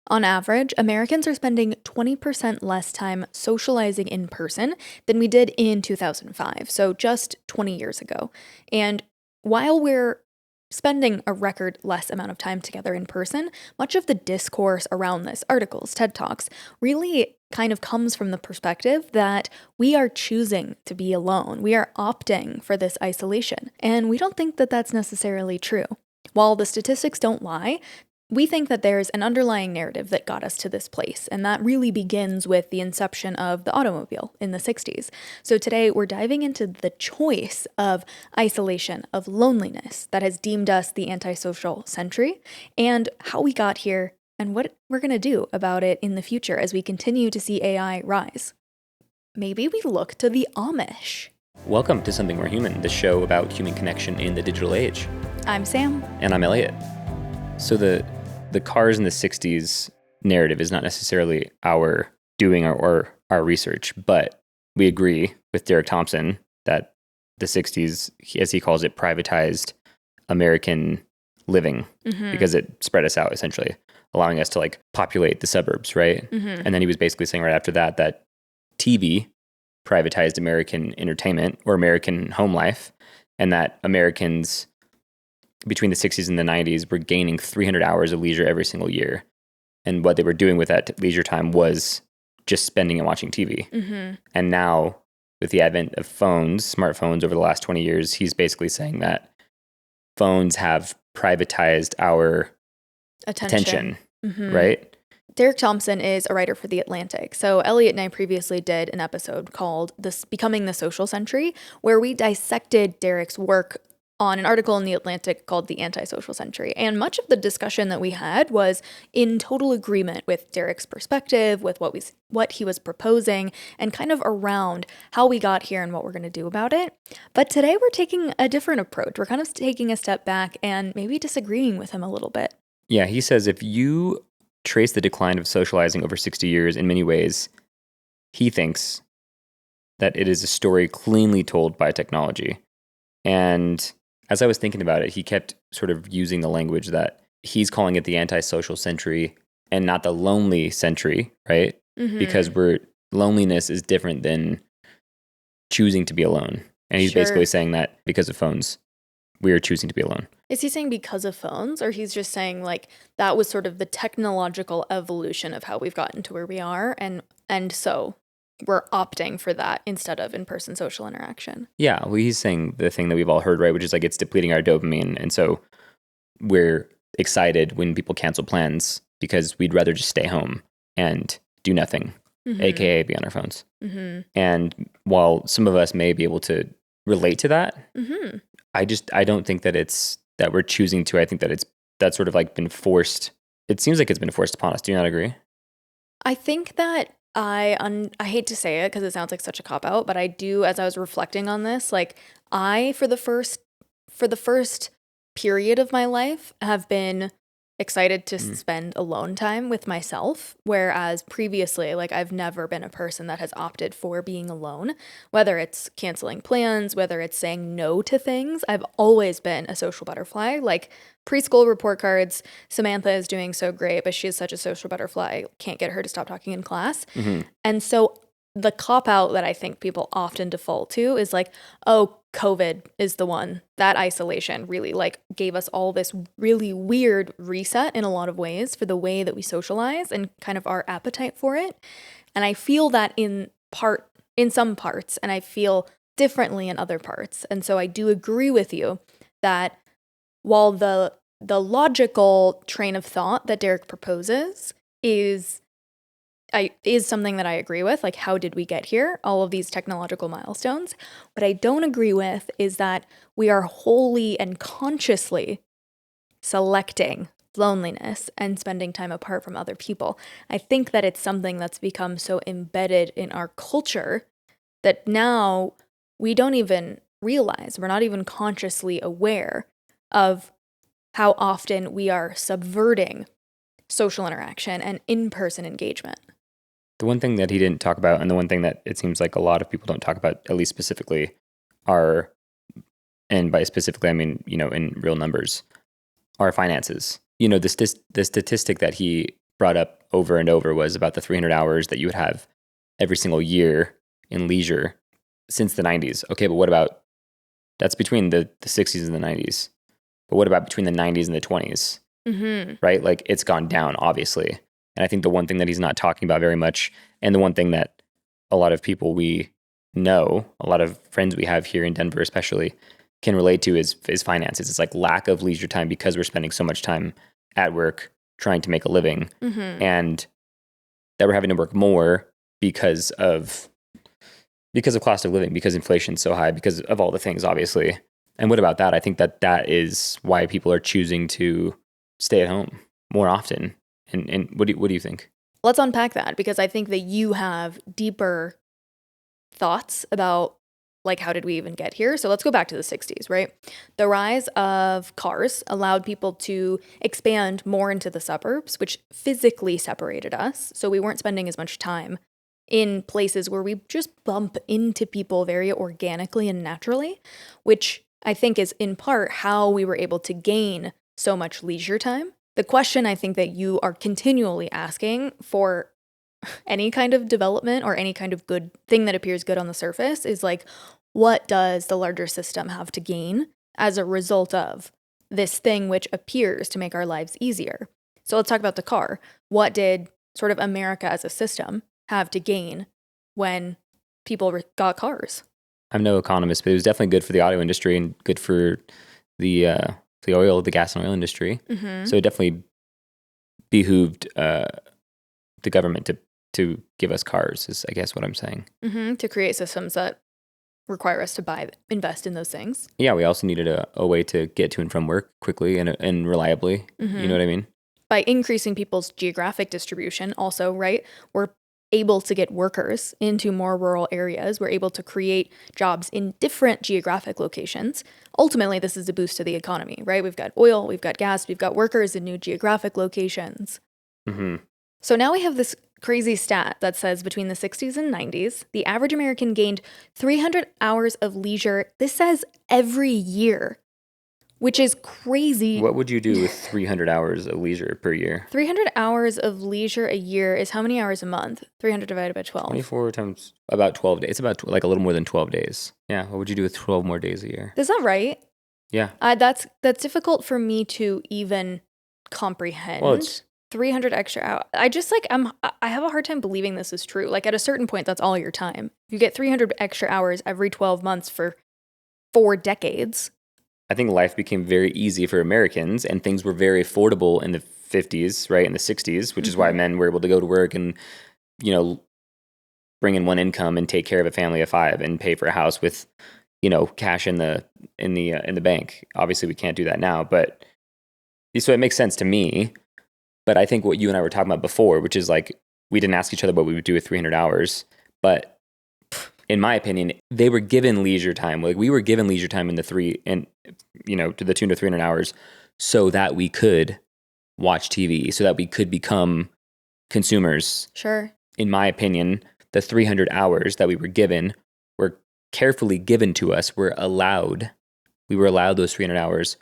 On average, Americans are spending 20% less time socializing in person than we did in 2005, so just 20 years ago. And while we're spending a record less amount of time together in person, much of the discourse around this, articles, TED Talks, really kind of comes from the perspective that we are choosing to be alone. We are opting for this isolation. And we don't think that that's necessarily true. While the statistics don't lie, we think that there's an underlying narrative that got us to this place, and that really begins with the inception of the automobile in the 60s. So today we're diving into the choice of isolation, of loneliness that has deemed us the antisocial century, and how we got here and what we're going to do about it in the future as we continue to see AI rise. Maybe we look to the Amish. Welcome to Something More Human, the show about human connection in the digital age. I'm Sam. And I'm Elliot. So the cars in the 60s narrative is not necessarily our doing or our research, but we agree with Derek Thompson that the 60s, as he calls it, privatized American living because it spread us out, essentially, allowing us to populate the suburbs, right? And then he was basically saying right after that TV privatized American entertainment or American home life, and that Americans between the 60s and the 90s were gaining 300 hours of leisure every single year. And what they were doing with that leisure time was just spending and watching TV. And now, with the advent of smartphones over the last 20 years, he's basically saying that phones have privatized our attention. Right? Derek Thompson is a writer for The Atlantic. So Elliot and I previously did an episode called Becoming the Social Century, where we dissected Derek's work on an article in The Atlantic called The Antisocial Century. And much of the discussion that we had was in total agreement with Derek's perspective, with what he was proposing, and kind of around how we got here and what we're going to do about it. But today we're taking a different approach. We're kind of taking a step back and maybe disagreeing with him a little bit. Yeah, he says if you trace the decline of socializing over 60 years in many ways, he thinks that it is a story cleanly told by technology. And as I was thinking about it, he kept sort of using the language that he's calling it the antisocial century and not the lonely century, right? Because loneliness is different than choosing to be alone. And he's basically saying that because of phones, we are choosing to be alone. Is he saying because of phones, or he's just saying that was sort of the technological evolution of how we've gotten to where we are, and so we're opting for that instead of in-person social interaction? Yeah, well, he's saying the thing that we've all heard, right, which is it's depleting our dopamine, and so we're excited when people cancel plans because we'd rather just stay home and do nothing, aka be on our phones. And while some of us may be able to relate to that, I don't think that we're choosing to. I think that that's sort of been forced. It seems like it's been forced upon us. Do you not agree? I think that I hate to say it because it sounds like such a cop-out, but I do, as I was reflecting on this, for the first period of my life, have been excited to spend alone time with myself, whereas previously, I've never been a person that has opted for being alone, whether it's canceling plans, whether it's saying no to things. I've always been a social butterfly. Preschool report cards, Samantha is doing so great, but she is such a social butterfly. Can't get her to stop talking in class. And so the cop-out that I think people often default to is oh, COVID is the one. That isolation really gave us all this really weird reset in a lot of ways for the way that we socialize and kind of our appetite for it. And I feel that in some parts, and I feel differently in other parts. And so I do agree with you that while the logical train of thought that Derek proposes is something that I agree with, how did we get here? All of these technological milestones. What I don't agree with is that we are wholly and consciously selecting loneliness and spending time apart from other people. I think that it's something that's become so embedded in our culture that now we don't even realize, we're not even consciously aware of how often we are subverting social interaction and in-person engagement. The one thing that he didn't talk about, and the one thing that it seems like a lot of people don't talk about, at least specifically, are, and by specifically I mean, in real numbers, are finances. The statistic that he brought up over and over was about the 300 hours that you would have every single year in leisure since the 90s. Okay, but what about, that's between the 60s and the 90s. But what about between the 90s and the 20s? Right? Like it's gone down, obviously. And I think the one thing that he's not talking about very much, and the one thing that a lot of people we know, a lot of friends we have here in Denver especially, can relate to is finances. It's like lack of leisure time because we're spending so much time at work trying to make a living, and that we're having to work more because of cost of living, because inflation's so high, because of all the things, obviously. And what about that? I think that is why people are choosing to stay at home more often. And what do you think? Let's unpack that, because I think that you have deeper thoughts about, like, how did we even get here? So let's go back to the 60s, right? The rise of cars allowed people to expand more into the suburbs, which physically separated us. So we weren't spending as much time in places where we just bump into people very organically and naturally, which I think is in part how we were able to gain so much leisure time. The question I think that you are continually asking for any kind of development or any kind of good thing that appears good on the surface is like, what does the larger system have to gain as a result of this thing which appears to make our lives easier? So let's talk about the car. What did sort of America as a system have to gain when people got cars? I'm no economist, but it was definitely good for the auto industry and good for the gas and oil industry. So it definitely behooved the government to give us cars, is I guess what I'm saying. To create systems that require us to invest in those things. Yeah, we also needed a way to get to and from work quickly and reliably. You know what I mean? By increasing people's geographic distribution also, right? We're able to get workers into more rural areas. We're able to create jobs in different geographic locations. Ultimately, this is a boost to the economy, right? We've got oil, we've got gas, we've got workers in new geographic locations. So now we have this crazy stat that says between the 60s and 90s, the average American gained 300 hours of leisure. This says every year, which is crazy. What would you do with 300 hours of leisure per year? 300 hours of leisure a year is how many hours a month? 300 divided by 12. 24 times about 12 days. It's about like a little more than 12 days. Yeah. What would you do with 12 more days a year? Is that right? Yeah. That's difficult for me to even comprehend. Well, it's 300 extra hours. I have a hard time believing this is true. Like at a certain point, that's all your time. If you get 300 extra hours every 12 months for 4 decades. I think life became very easy for Americans and things were very affordable in the 50s, right? In the 60s, which is why men were able to go to work and, you know, bring in one income and take care of a family of 5 and pay for a house with, you know, cash in the bank. Obviously, we can't do that now, but so it makes sense to me. But I think what you and I were talking about before, which is like, we didn't ask each other what we would do with 300 hours, but in my opinion, they were given leisure time. Like we were given leisure time to the tune of 300 hours so that we could watch TV, so that we could become consumers. Sure. In my opinion, the 300 hours that we were given were carefully given to us. We were allowed those 300 hours.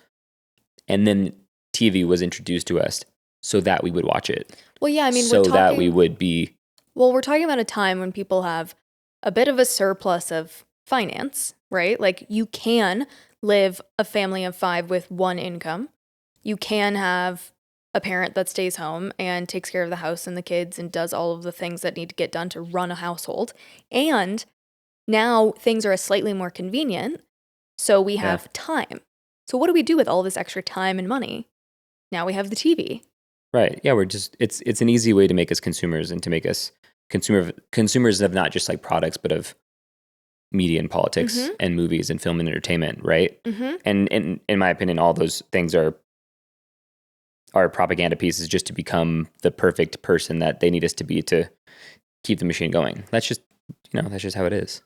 And then TV was introduced to us so that we would watch it. Well, yeah, I mean, that we would be. Well, we're talking about a time when people have a bit of a surplus of finance, right? Like you can live a family of 5 with 1 income. You can have a parent that stays home and takes care of the house and the kids and does all of the things that need to get done to run a household. And now things are slightly more convenient, so we have time. So what do we do with all this extra time and money? Now we have the TV. Right. Yeah, it's an easy way to make us consumers and to make us consumers of not just like products, but of media and politics and movies and film and entertainment, right? And in my opinion, all those things are propaganda pieces just to become the perfect person that they need us to be to keep the machine going. That's just how it is.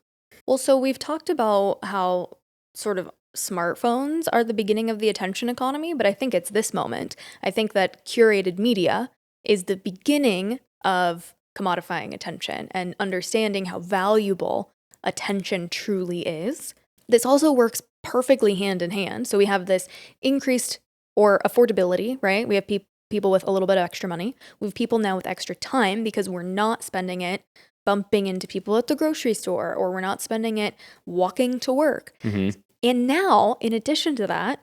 Well, so we've talked about how sort of smartphones are the beginning of the attention economy, but I think it's this moment. I think that curated media is the beginning of commodifying attention and understanding how valuable attention truly is. This also works perfectly hand in hand. So we have this increased or affordability, right? We have people with a little bit of extra money. We have people now with extra time because we're not spending it bumping into people at the grocery store, or we're not spending it walking to work. Mm-hmm. And now, in addition to that,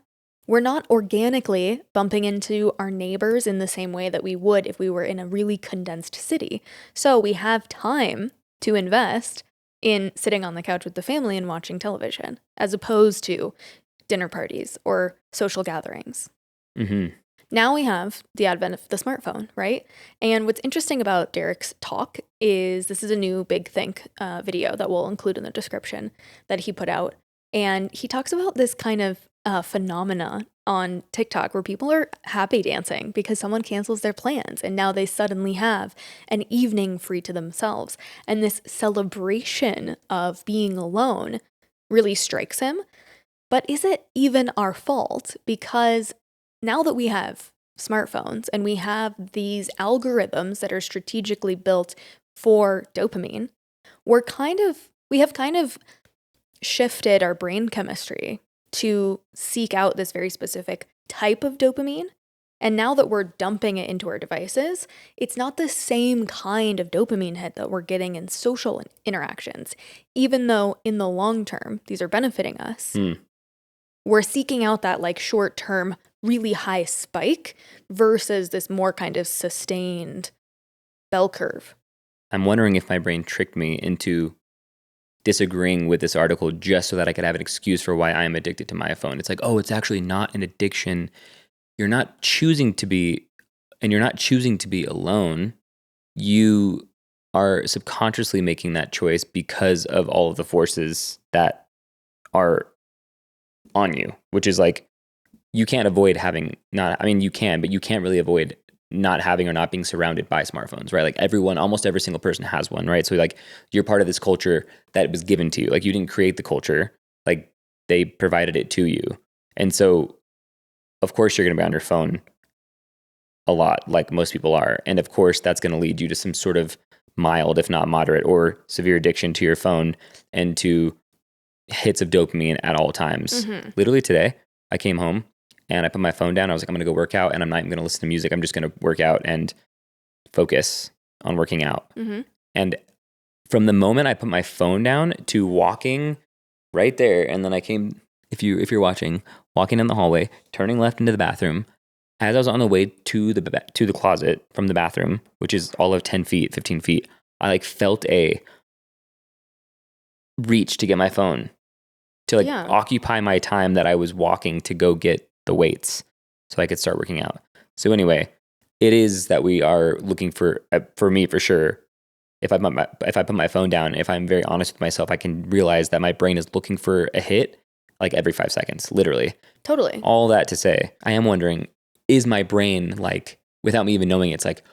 we're not organically bumping into our neighbors in the same way that we would if we were in a really condensed city. So we have time to invest in sitting on the couch with the family and watching television, as opposed to dinner parties or social gatherings. Mm-hmm. Now we have the advent of the smartphone, right? And what's interesting about Derek's talk is this is a new Big Think video that we'll include in the description that he put out. And he talks about this kind of phenomena on TikTok where people are happy dancing because someone cancels their plans and now they suddenly have an evening free to themselves. And this celebration of being alone really strikes him. But is it even our fault? Because now that we have smartphones and we have these algorithms that are strategically built for dopamine, we have kind of shifted our brain chemistry to seek out this very specific type of dopamine. And now that we're dumping it into our devices, it's not the same kind of dopamine hit that we're getting in social interactions. Even though in the long term, these are benefiting us, we're seeking out that like short-term, really high spike versus this more kind of sustained bell curve. I'm wondering if my brain tricked me into disagreeing with this article just so that I could have an excuse for why I am addicted to my phone. It's like, oh, it's actually not an addiction. You're not choosing to be, and you're not choosing to be alone. You are subconsciously making that choice because of all of the forces that are on you, which is like, you can't avoid having you can, but you can't really avoid not having or not being surrounded by smartphones, right? Like almost every single person has one, right? So like you're part of this culture that was given to you. Like you didn't create the culture, like they provided it to you. And so of course you're going to be on your phone a lot, like most people are. And of course that's going to lead you to some sort of mild, if not moderate or severe addiction to your phone and to hits of dopamine at all times. Mm-hmm. Literally today, I came home and I put my phone down. I was like, I'm going to go work out and I'm not even going to listen to music. I'm just going to work out and focus on working out. Mm-hmm. And from the moment I put my phone down to walking right there, and then I came, if you're watching, walking in the hallway, turning left into the bathroom, as I was on the way to the closet from the bathroom, which is all of 10 feet, 15 feet, I like felt a reach to get my phone to like occupy my time that I was walking to go get the weights so I could start working out. So anyway, it is that we are looking for me for sure. If I put my phone down, if I'm very honest with myself, I can realize that my brain is looking for a hit like every 5 seconds, literally. Totally. All that to say, I am wondering, is my brain like, without me even knowing, it's like,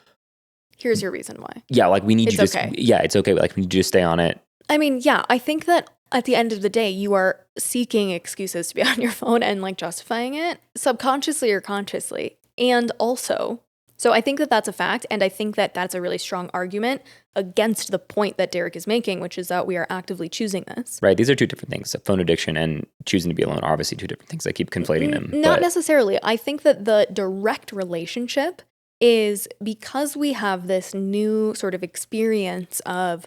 here's your reason why. Yeah, like we need it's you to, okay. Yeah, it's okay. Like we need you to stay on it. I mean, yeah, I think that at the end of the day, you are seeking excuses to be on your phone and like justifying it subconsciously or consciously. And also, so I think that that's a fact. And I think that that's a really strong argument against the point that Derek is making, which is that we are actively choosing this. Right. These are two different things. Phone addiction and choosing to be alone are obviously two different things. I keep conflating them. Not necessarily. I think that the direct relationship is because we have this new sort of experience of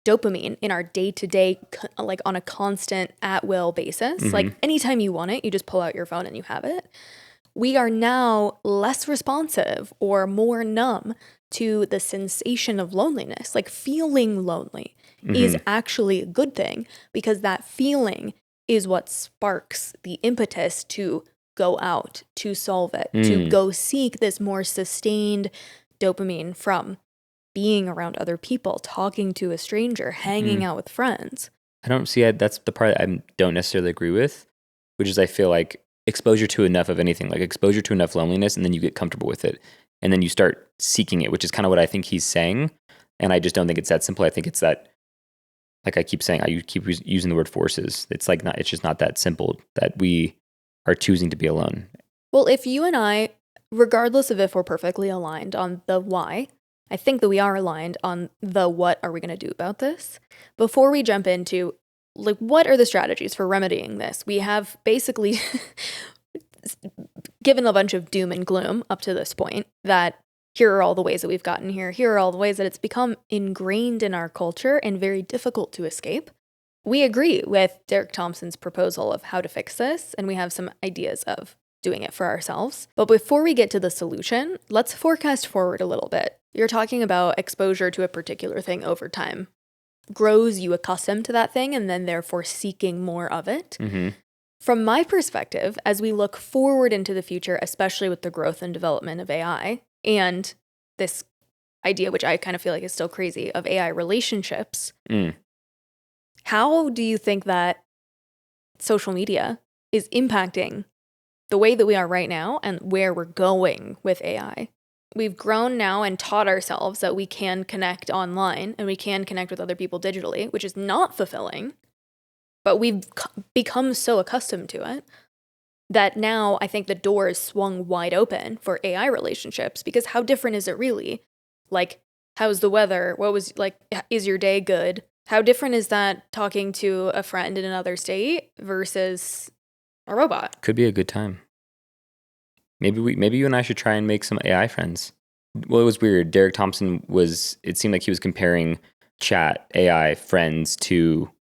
dopamine in our day-to-day, like on a constant at-will basis. Mm-hmm. Like anytime you want it, you just pull out your phone and you have it. We are now less responsive or more numb to the sensation of loneliness. Like feeling lonely is actually a good thing because that feeling is what sparks the impetus to go out, to solve it, to go seek this more sustained dopamine from being around other people, talking to a stranger, hanging out with friends. I don't see it. That's the part that I don't necessarily agree with, which is I feel like exposure to enough of anything, like exposure to enough loneliness, and then you get comfortable with it. And then you start seeking it, which is kind of what I think he's saying. And I just don't think it's that simple. I think it's that, like I keep saying, I keep using the word forces. It's like it's just not that simple that we are choosing to be alone. Well, if you and I, regardless of if we're perfectly aligned on the why, I think that we are aligned on the what are we going to do about this. Before we jump into like what are the strategies for remedying this, we have basically given a bunch of doom and gloom up to this point, that here are all the ways that we've gotten here. Here are all the ways that it's become ingrained in our culture and very difficult to escape. We agree with Derek Thompson's proposal of how to fix this, and we have some ideas of doing it for ourselves. But before we get to the solution, let's forecast forward a little bit. You're talking about exposure to a particular thing over time grows you accustomed to that thing and then therefore seeking more of it. Mm-hmm. From my perspective, as we look forward into the future, especially with the growth and development of AI and this idea, which I kind of feel like is still crazy, of AI relationships, how do you think that social media is impacting the way that we are right now and where we're going with AI? We've grown now and taught ourselves that we can connect online and we can connect with other people digitally, which is not fulfilling, but we've become so accustomed to it that now I think the door is swung wide open for AI relationships, because how different is it really? Like, how's the weather? What was, like, is your day good? How different is that talking to a friend in another state versus a robot? Could be a good time. Maybe you and I should try and make some AI friends. Well, it was weird. Derek Thompson it seemed like he was comparing chat AI friends to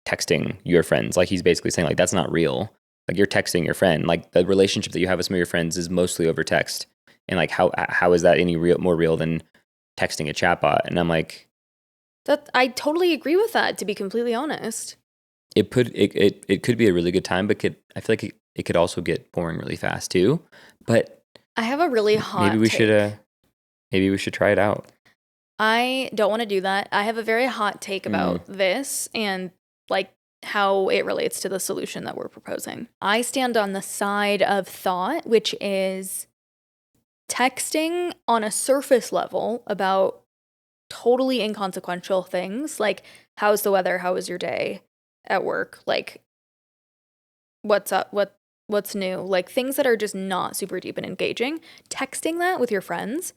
texting your friends. Like, he's basically saying, like, that's not real. Like, you're texting your friend. Like, the relationship that you have with some of your friends is mostly over text. And like, how is that any more real than texting a chatbot? And I'm like, I totally agree with that, to be completely honest. It could be a really good time, but I feel like it could also get boring really fast too. But I have a really hot maybe we should try it out. I don't want to do that. I have a very hot take about this and like how it relates to the solution that we're proposing. I stand on the side of thought, which is texting on a surface level about totally inconsequential things like, how's the weather? How was your day at work? Like, what's up? What's new? Like, things that are just not super deep and engaging. Texting that with your friends,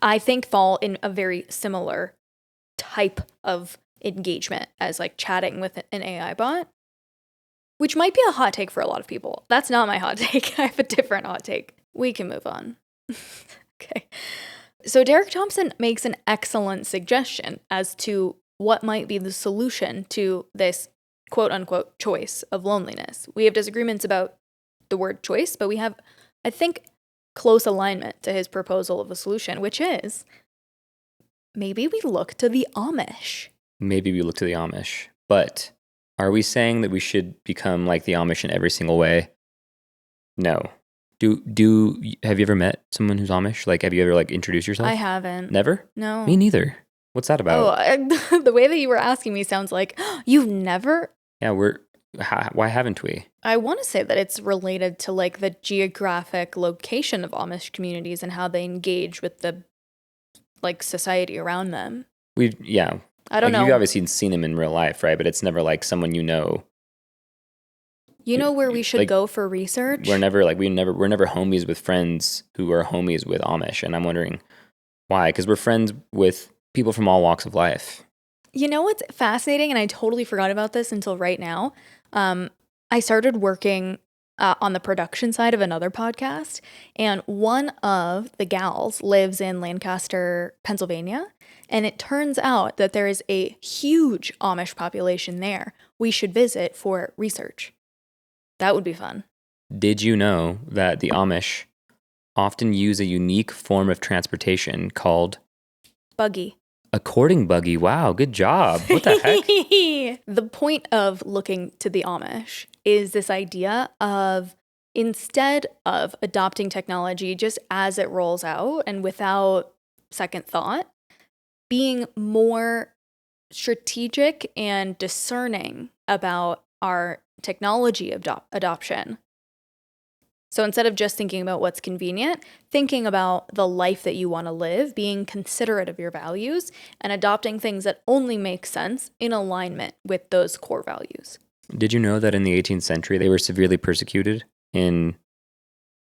I think, fall in a very similar type of engagement as like chatting with an AI bot, which might be a hot take for a lot of people. That's not my hot take. I have a different hot take. We can move on. Okay. So Derek Thompson makes an excellent suggestion as to what might be the solution to this quote unquote choice of loneliness. We have disagreements about the word choice, but we have, I think, close alignment to his proposal of a solution, which is maybe we look to the Amish. But are we saying that we should become like the Amish in every single way? No. Have you ever met someone who's Amish? Like, have you ever like introduced yourself? I haven't. Never? No. Me neither. What's that about? Oh, the way that you were asking me sounds like you've never. Yeah, why haven't we? I want to say that it's related to like the geographic location of Amish communities and how they engage with the like society around them. I don't know. You've obviously seen them in real life, right? But it's never like someone you know. You know where we should go for research? We're never homies with friends who are homies with Amish, and I'm wondering why? Because we're friends with people from all walks of life. You know what's fascinating, and I totally forgot about this until right now. I started working on the production side of another podcast, and one of the gals lives in Lancaster, Pennsylvania, and it turns out that there is a huge Amish population there. We should visit for research. That would be fun. Did you know that the Amish often use a unique form of transportation called buggy? A courting buggy. Wow, good job. What the heck? The point of looking to the Amish is this idea of, instead of adopting technology just as it rolls out and without second thought, being more strategic and discerning about our technology adoption. So instead of just thinking about what's convenient, thinking about the life that you want to live, being considerate of your values, and adopting things that only make sense in alignment with those core values. Did you know that in the 18th century, they were severely persecuted in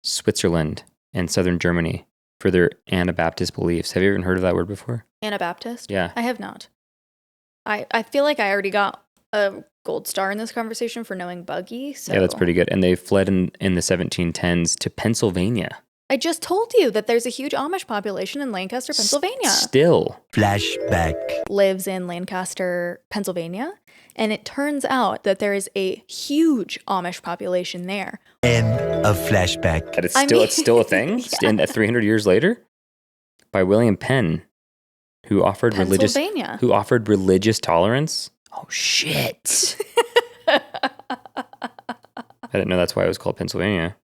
Switzerland and southern Germany for their Anabaptist beliefs? Have you ever heard of that word before? Anabaptist? Yeah. I have not. I feel like I already got a gold star in this conversation for knowing Buggy. So Yeah, that's pretty good. And they fled in the 1710s to Pennsylvania. I just told you that there's a huge Amish population in Lancaster, Pennsylvania. Still. Flashback. Lives in Lancaster, Pennsylvania. And it turns out that there is a huge Amish population there. End of flashback. But it's still a thing? Yeah. And 300 years later? By William Penn, who offered Pennsylvania. religious tolerance. Oh, shit. I didn't know that's why it was called Pennsylvania.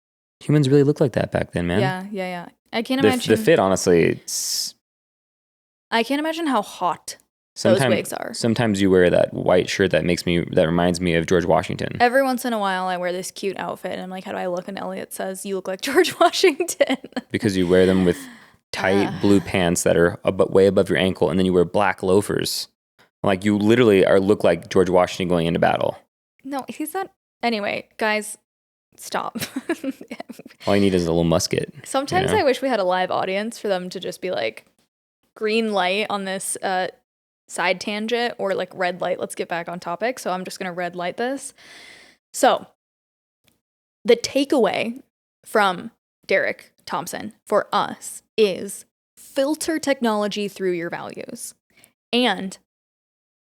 Humans really looked like that back then, man. Yeah. I can't imagine. The fit, honestly, I can't imagine how hot those wigs are. Sometimes you wear that white shirt that reminds me of George Washington. Every once in a while, I wear this cute outfit, and I'm like, how do I look? And Elliot says, you look like George Washington. Because you wear them with tight blue pants that are way above your ankle, and then you wear black loafers. Like, you literally look like George Washington going into battle. No, he's not. Anyway, guys, stop. All you need is a little musket. Sometimes I wish we had a live audience for them to just be like, green light on this side tangent, or like red light, let's get back on topic. So I'm just going to red light this. So the takeaway from Derek Thompson for us is filter technology through your values. And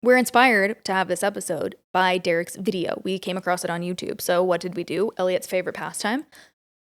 we're inspired to have this episode by Derek's video. We came across it on YouTube. So what did we do? Elliot's favorite pastime.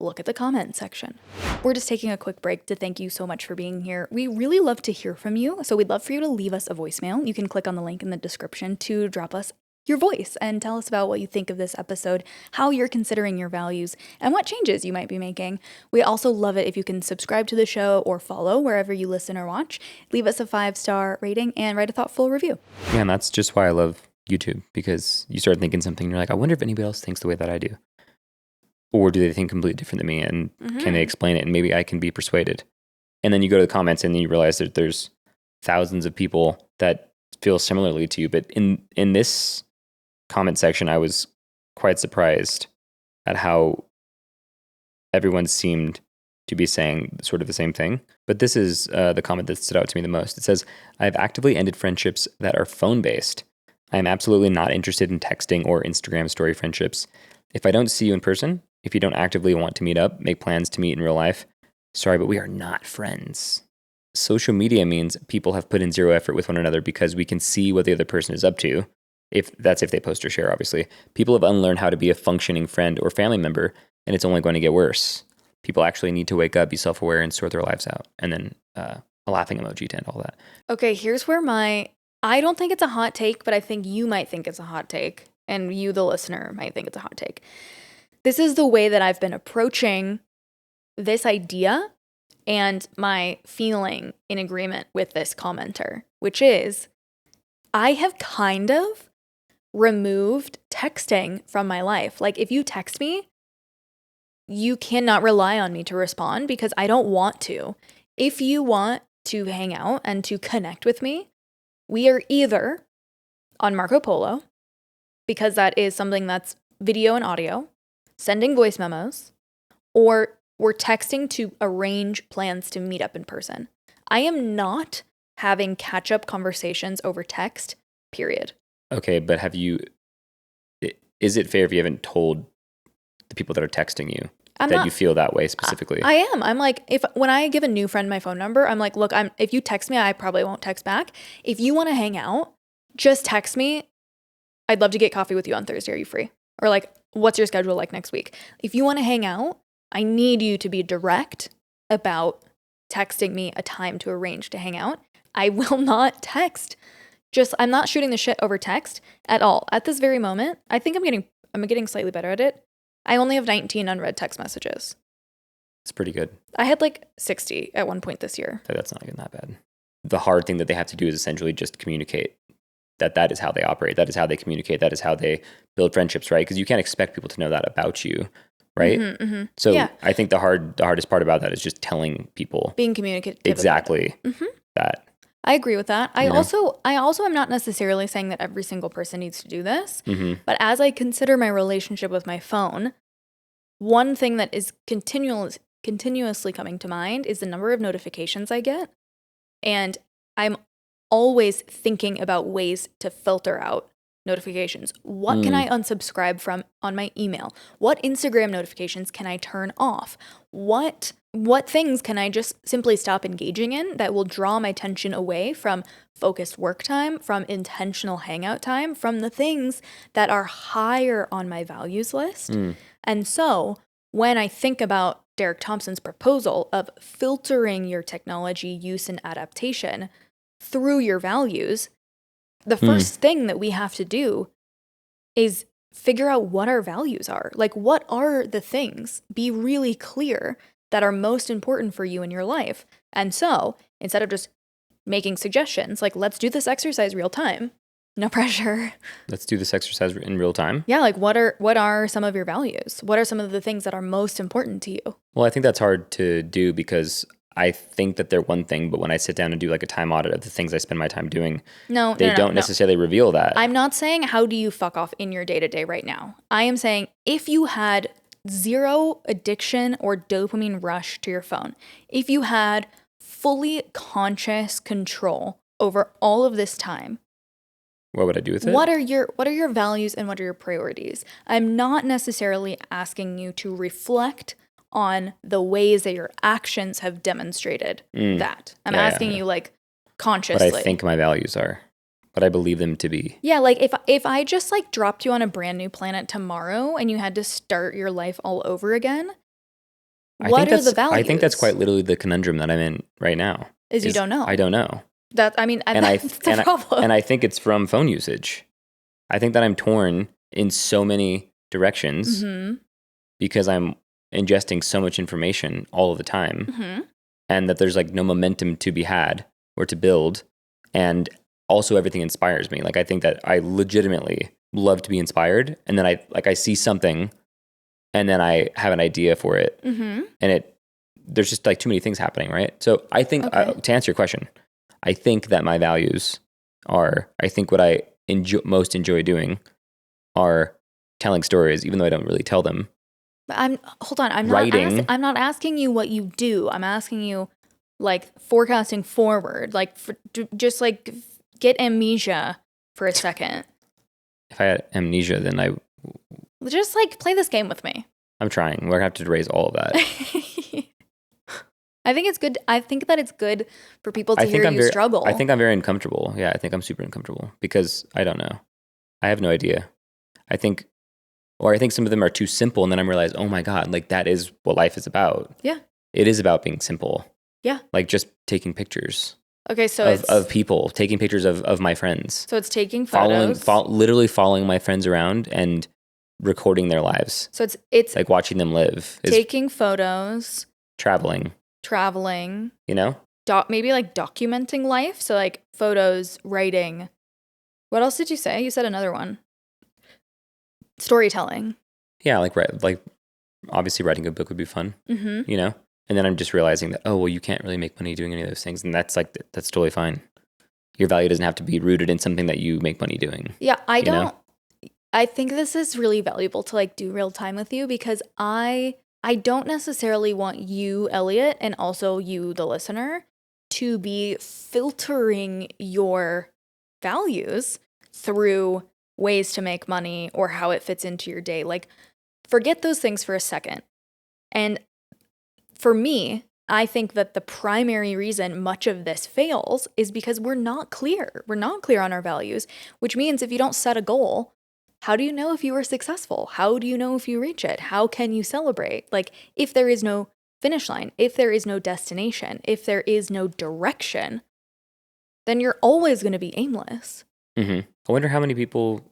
Look at the comment section. We're just taking a quick break to thank you so much for being here. We really love to hear from you, so we'd love for you to leave us a voicemail. You can click on the link in the description to drop us your voice and tell us about what you think of this episode, how you're considering your values, and what changes you might be making. We also love it if you can subscribe to the show or follow wherever you listen or watch. Leave us a 5-star rating and write a thoughtful review. Yeah, and that's just why I love YouTube, because you start thinking something and you're like, I wonder if anybody else thinks the way that I do. Or do they think completely different than me? And can they explain it? And maybe I can be persuaded. And then you go to the comments and then you realize that there's thousands of people that feel similarly to you. But in this comment section, I was quite surprised at how everyone seemed to be saying sort of the same thing. But this is the comment that stood out to me the most. It says, I've actively ended friendships that are phone-based. I am absolutely not interested in texting or Instagram story friendships. If I don't see you in person, if you don't actively want to meet up, make plans to meet in real life, sorry, but we are not friends. Social media means people have put in zero effort with one another because we can see what the other person is up to. If they post or share, obviously. People have unlearned how to be a functioning friend or family member, and it's only going to get worse. People actually need to wake up, be self-aware, and sort their lives out. And then a laughing emoji to end all that. Okay, here's where I don't think it's a hot take, but I think you might think it's a hot take. And you, the listener, might think it's a hot take. This is the way that I've been approaching this idea and my feeling in agreement with this commenter, which is I have kind of removed texting from my life. Like, if you text me, you cannot rely on me to respond because I don't want to. If you want to hang out and to connect with me, we are either on Marco Polo, because that is something that's video and audio, sending voice memos, or we're texting to arrange plans to meet up in person. I am not having catch-up conversations over text, period. Okay, but is it fair if you haven't told the people that are texting you you feel that way specifically? I am. I'm like, when I give a new friend my phone number, I'm like, look, if you text me, I probably won't text back. If you want to hang out, just text me. I'd love to get coffee with you on Thursday. Are you free? Or like, what's your schedule like next week? If you want to hang out, I need you to be direct about texting me a time to arrange to hang out. I will not text. I'm not shooting the shit over text at all. At this very moment, I think I'm getting slightly better at it. I only have 19 unread text messages. It's pretty good. I had like 60 at one point this year. That's not even that bad. The hard thing that they have to do is essentially just communicate. That is how they operate. That is how they communicate. That is how they build friendships, right? Because you can't expect people to know that about you, right? So yeah. I think the hardest part about that is just telling people. Being communicative. Exactly. That. I agree with that. I also am not necessarily saying that every single person needs to do this, but as I consider my relationship with my phone, one thing that is continuously coming to mind is the number of notifications I get. And I'm always thinking about ways to filter out notifications? What can I unsubscribe from on my email? What Instagram notifications can I turn off? What things can I just simply stop engaging in that will draw my attention away from focused work time, from intentional hangout time, from the things that are higher on my values list? And so when I think about Derek Thompson's proposal of filtering your technology use and adaptation through your values, the first thing that we have to do is figure out what our values are. Like, what are the things? Be really clear that are most important for you in your life. And so instead of just making suggestions, like, let's do this exercise real time. No pressure. Let's do this exercise in real time. Yeah, like what are some of your values? What are some of the things that are most important to you? Well, I think that's hard to do because I think that they're one thing, but when I sit down and do like a time audit of the things I spend my time doing, they don't necessarily reveal that. I'm not saying how do you fuck off in your day-to-day right now. I am saying if you had zero addiction or dopamine rush to your phone, if you had fully conscious control over all of this time, what would I do with it? What are your values and what are your priorities? I'm not necessarily asking you to reflect on the ways that your actions have demonstrated that. I'm asking you like consciously. What I think my values are, what I believe them to be. Yeah, like if I just like dropped you on a brand new planet tomorrow and you had to start your life all over again, what are the values? I think that's quite literally the conundrum that I'm in right now. Is you don't know. I don't know. That's the problem. And I think it's from phone usage. I think that I'm torn in so many directions because I'm ingesting so much information all of the time and that there's like no momentum to be had or to build. And also everything inspires me. Like I think that I legitimately love to be inspired. And then I see something and then I have an idea for it. And there's just like too many things happening, right? So I think to answer your question, I think that my values are, I think what I most enjoy doing are telling stories, even though I don't really tell them. But I'm writing. I'm not asking you what you do. I'm asking you like forecasting forward, like just like get amnesia for a second. If I had amnesia, then I just like play this game with me. I'm trying. We're gonna have to erase all of that. I think it's good. I think that it's good for people to hear you struggle. I think I'm very uncomfortable. Yeah, I think I'm super uncomfortable because I don't know. I have no idea. I think some of them are too simple, and then I realize, oh my God, like that is what life is about. Yeah. It is about being simple. Yeah. Like just taking pictures. Okay, so of people, taking pictures of my friends. So it's taking photos. Literally following my friends around and recording their lives. So it's like watching them live. Taking photos. Traveling. You know? Maybe like documenting life. So like photos, writing. What else did you say? You said another one. Storytelling. Yeah, like obviously writing a book would be fun. You know? And then I'm just realizing that, oh, well, you can't really make money doing any of those things. And that's totally fine. Your value doesn't have to be rooted in something that you make money doing. Yeah, I think this is really valuable to like do real time with you because I don't necessarily want you, Elliot, and also you, the listener, to be filtering your values through ways to make money or how it fits into your day. Like, forget those things for a second. And for me, I think that the primary reason much of this fails is because we're not clear. We're not clear on our values, which means if you don't set a goal, how do you know if you were successful? How do you know if you reach it? How can you celebrate? Like, if there is no finish line, if there is no destination, if there is no direction, then you're always going to be aimless. I wonder how many people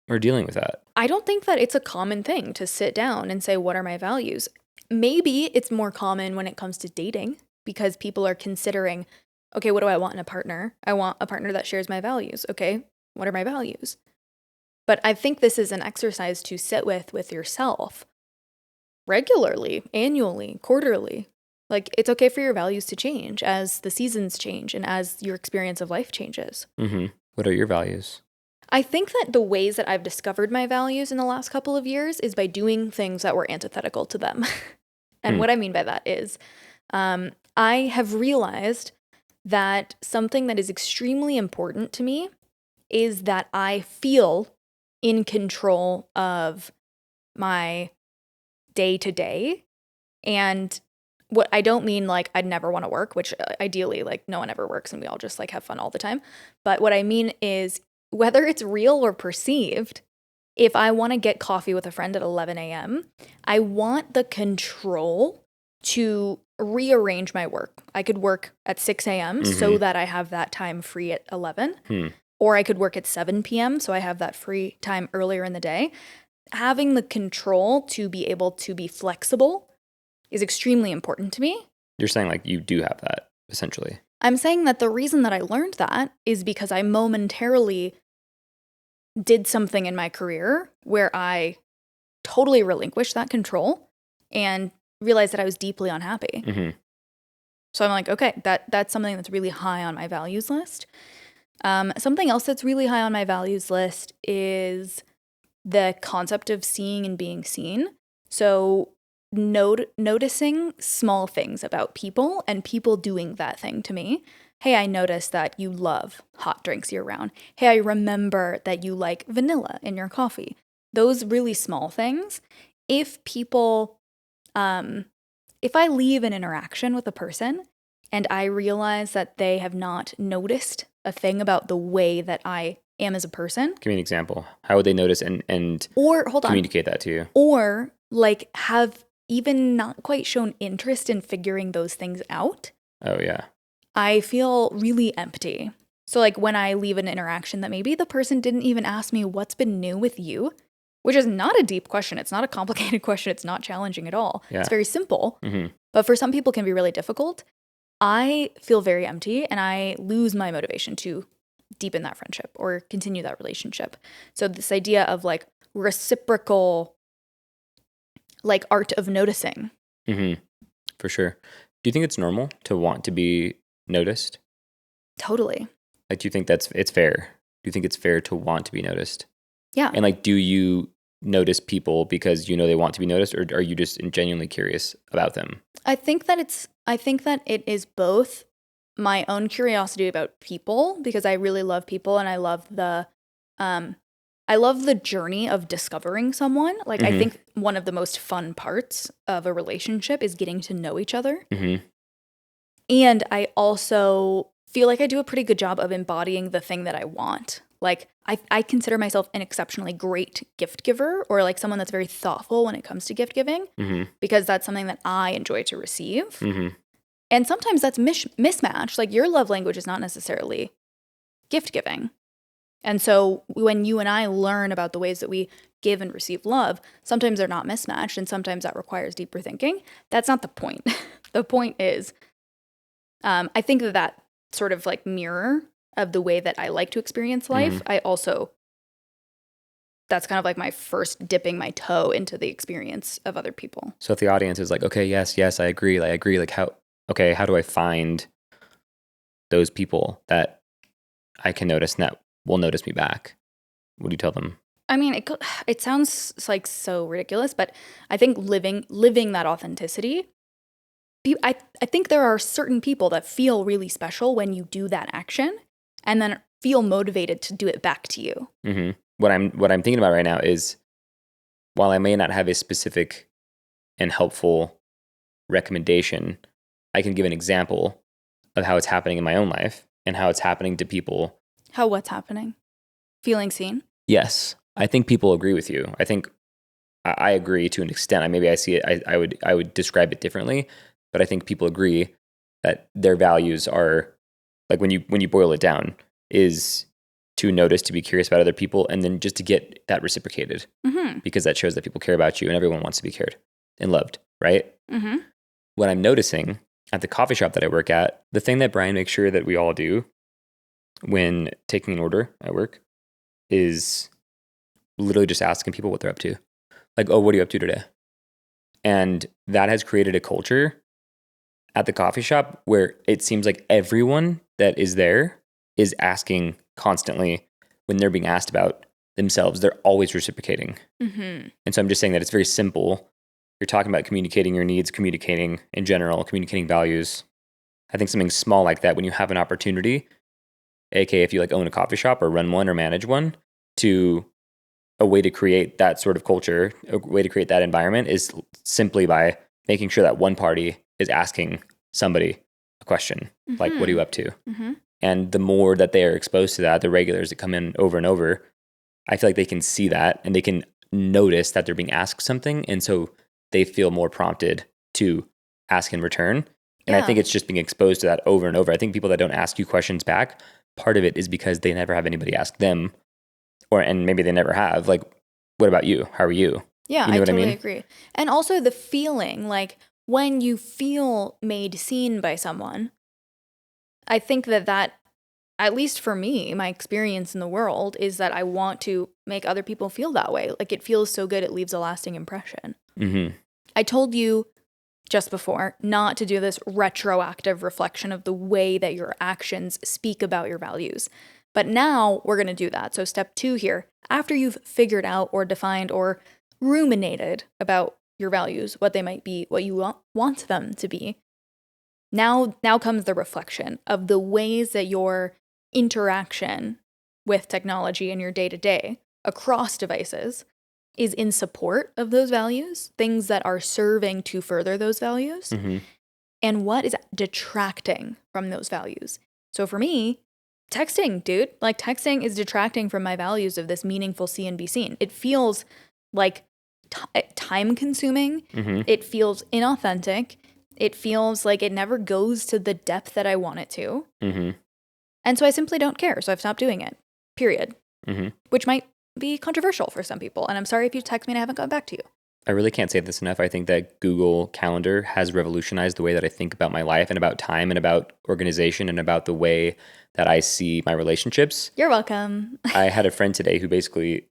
are dealing with that. I don't think that it's a common thing to sit down and say, what are my values? Maybe it's more common when it comes to dating because people are considering, okay, what do I want in a partner? I want a partner that shares my values. Okay, what are my values? But I think this is an exercise to sit with yourself regularly, annually, quarterly. Like, it's okay for your values to change as the seasons change and as your experience of life changes. What are your values? I think that the ways that I've discovered my values in the last couple of years is by doing things that were antithetical to them. And what I mean by that is I have realized that something that is extremely important to me is that I feel in control of my day to day. And what I don't mean like I'd never want to work, which ideally like no one ever works and we all just like have fun all the time. But what I mean is whether it's real or perceived, if I want to get coffee with a friend at 11 a.m., I want the control to rearrange my work. I could work at 6 a.m. so that I have that time free at 11. Or I could work at 7 p.m. so I have that free time earlier in the day. Having the control to be able to be flexible is extremely important to me. You're saying like you do have that, essentially. I'm saying that the reason that I learned that is because I momentarily did something in my career where I totally relinquished that control and realized that I was deeply unhappy. So I'm like, okay, that's something that's really high on my values list. Something else that's really high on my values list is the concept of seeing and being seen. So noticing small things about people and people doing that thing to me. Hey, I noticed that you love hot drinks year round. Hey, I remember that you like vanilla in your coffee. Those really small things. If people, if I leave an interaction with a person and I realize that they have not noticed a thing about the way that I am as a person. Give me an example. How would they notice and or communicate that to you? Or like have even not quite shown interest in figuring those things out. Oh, yeah. I feel really empty. So like when I leave an interaction that maybe the person didn't even ask me what's been new with you, which is not a deep question. It's not a complicated question. It's not challenging at all. Yeah. It's very simple. But for some people it can be really difficult. I feel very empty and I lose my motivation to deepen that friendship or continue that relationship. So this idea of like reciprocal, like art of noticing. For sure. Do you think it's normal to want to be noticed? Totally. Like, do you think it's fair? Do you think it's fair to want to be noticed? Yeah. And like, do you notice people because you know they want to be noticed, or are you just genuinely curious about them? I think that it is both my own curiosity about people because I really love people and I love the journey of discovering someone. Like I think one of the most fun parts of a relationship is getting to know each other. And I also feel like I do a pretty good job of embodying the thing that I want. Like I consider myself an exceptionally great gift giver or like someone that's very thoughtful when it comes to gift giving because that's something that I enjoy to receive. And sometimes that's mismatched. Like your love language is not necessarily gift giving. And so when you and I learn about the ways that we give and receive love, sometimes they're not mismatched and sometimes that requires deeper thinking. That's not the point. The point is, I think that sort of like mirror of the way that I like to experience life, that's kind of like my first dipping my toe into the experience of other people. So if the audience is like, okay, yes, I agree. Like how do I find those people that I can notice and that will notice me back? What do you tell them? I mean, it sounds like so ridiculous, but I think living that authenticity, I think there are certain people that feel really special when you do that action and then feel motivated to do it back to you. What I'm thinking about right now is, while I may not have a specific and helpful recommendation, I can give an example of how it's happening in my own life and how it's happening to people. How what's happening? Feeling seen? Yes. I think people agree with you. I think I agree to an extent. Maybe I see it, I would describe it differently, but I think people agree that their values are, like when you boil it down, is to notice, to be curious about other people, and then just to get that reciprocated, because that shows that people care about you and everyone wants to be cared and loved, right? What I'm noticing at the coffee shop that I work at, the thing that Brian makes sure that we all do when taking an order at work is literally just asking people what they're up to. Like, oh, what are you up to today? And that has created a culture at the coffee shop where it seems like everyone that is there is asking constantly. When they're being asked about themselves, they're always reciprocating. And so I'm just saying that it's very simple. You're talking about communicating your needs, communicating in general, communicating values. I think something small like that, when you have an opportunity aka if you like own a coffee shop or run one or manage one, to a way to create that sort of culture, a way to create that environment is simply by making sure that one party is asking somebody a question, like, what are you up to? Mm-hmm. And the more that they are exposed to that, the regulars that come in over and over, I feel like they can see that and they can notice that they're being asked something. And so they feel more prompted to ask in return. And I think it's just being exposed to that over and over. I think people that don't ask you questions back, part of it is because they never have anybody ask them, and maybe they never have. Like, what about you? How are you? Yeah, You know I what I totally mean? agree. And also the feeling, like when you feel made seen by someone, I think that, at least for me, my experience in the world is that I want to make other people feel that way. Like it feels so good, it leaves a lasting impression. Mm-hmm. I told you just before not to do this retroactive reflection of the way that your actions speak about your values. But now we're going to do that. So step 2 here, after you've figured out or defined or ruminated about your values, what they might be, what you want them to be, now comes the reflection of the ways that your interaction with technology in your day-to-day across devices is in support of those values, things that are serving to further those values, Mm-hmm. and what is detracting from those values. So for me, texting, dude, like texting is detracting from my values of this meaningful see and be seen. It feels like time consuming. Mm-hmm. It feels inauthentic. It feels like it never goes to the depth that I want it to. Mm-hmm. And so I simply don't care. So I've stopped doing it, period. Mm-hmm. Which might be controversial for some people. And I'm sorry if you text me and I haven't gotten back to you. I really can't say this enough. I think that Google Calendar has revolutionized the way that I think about my life and about time and about organization and about the way that I see my relationships. You're welcome. I had a friend today who basically,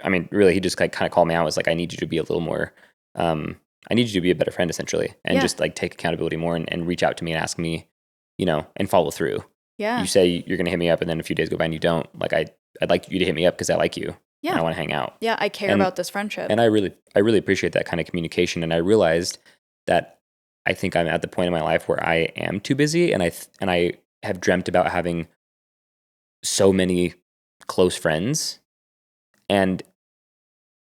I mean, really, he just like kind of called me out. Was like, I need you to be a little more, I need you to be a better friend, essentially, and just like take accountability more and reach out to me and ask me, and follow through. Yeah. You say you're going to hit me up and then a few days go by and you don't. Like, I'd like you to hit me up because I like you. Yeah. And I want to hang out. Yeah, I care about this friendship. And I really appreciate that kind of communication. And I realized that I think I'm at the point in my life where I am too busy, and I have dreamt about having so many close friends, and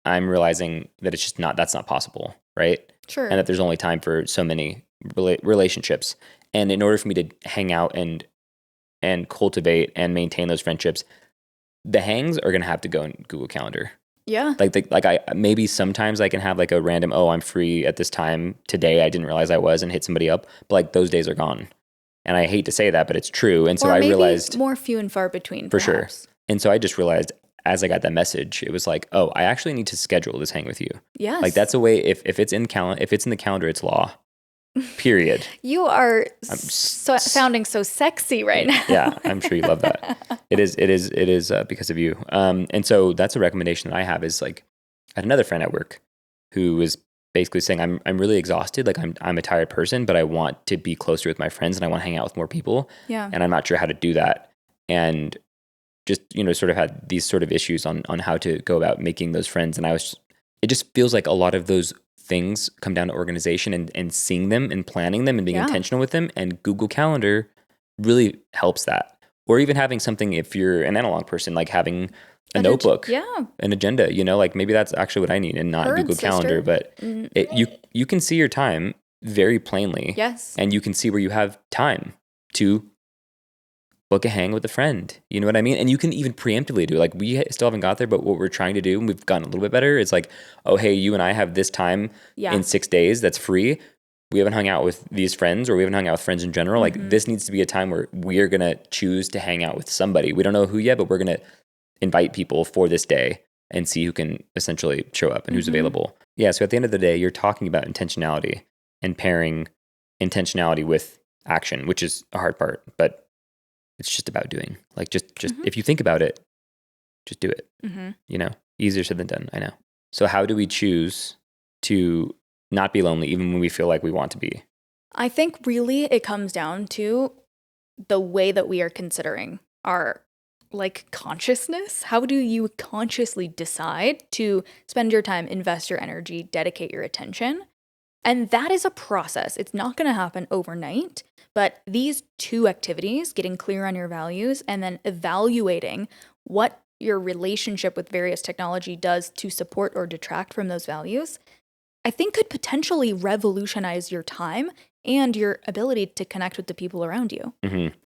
I'm realizing that it's just that's not possible, right? Sure. And that there's only time for so many relationships. And in order for me to hang out and cultivate and maintain those friendships, the hangs are going to have to go in Google Calendar. Yeah. Like I maybe sometimes I can have like a random, I'm free at this time today. I didn't realize I was, and hit somebody up. But like those days are gone. And I hate to say that, but it's true. And so or I maybe realized more few and far between. For perhaps. sure. And so I just realized as I got that message, it was like, I actually need to schedule this hang with you. Yes. Like that's a way. If it's in the calendar, it's law. Period. You are sounding so sexy right now. Yeah, I'm sure you love that. It is because of you. And so that's a recommendation that I have is like, I had another friend at work who was basically saying, I'm really exhausted. Like I'm a tired person, but I want to be closer with my friends and I want to hang out with more people. Yeah. And I'm not sure how to do that. And just, sort of had these sort of issues on how to go about making those friends. And it just feels like a lot of those things come down to organization and seeing them and planning them and being intentional with them. And Google Calendar really helps that. Or even having something, if you're an analog person, like having a notebook, an agenda, like maybe that's actually what I need and not Google Calendar, but you can see your time very plainly. Yes. And you can see where you have time to book a hang with a friend. You know what I mean? And you can even preemptively do it. Like we still haven't got there, but what we're trying to do, and we've gotten a little bit better, is like, hey, you and I have this time in 6 days that's free. We haven't hung out with these friends, or we haven't hung out with friends in general. Like this needs to be a time where we're going to choose to hang out with somebody. We don't know who yet, but we're going to invite people for this day and see who can essentially show up and who's available. Yeah. So at the end of the day, you're talking about intentionality and pairing intentionality with action, which is a hard part, but it's just about doing. Like just if you think about it, just do it. Easier said than done. I know. So how do we choose to not be lonely even when we feel like we want to be? I think really it comes down to the way that we are considering our consciousness. How do you consciously decide to spend your time, invest your energy, dedicate your attention And that is a process. It's not going to happen overnight. But these two activities, getting clear on your values and then evaluating what your relationship with various technology does to support or detract from those values, I think could potentially revolutionize your time and your ability to connect with the people around you. Mm-hmm.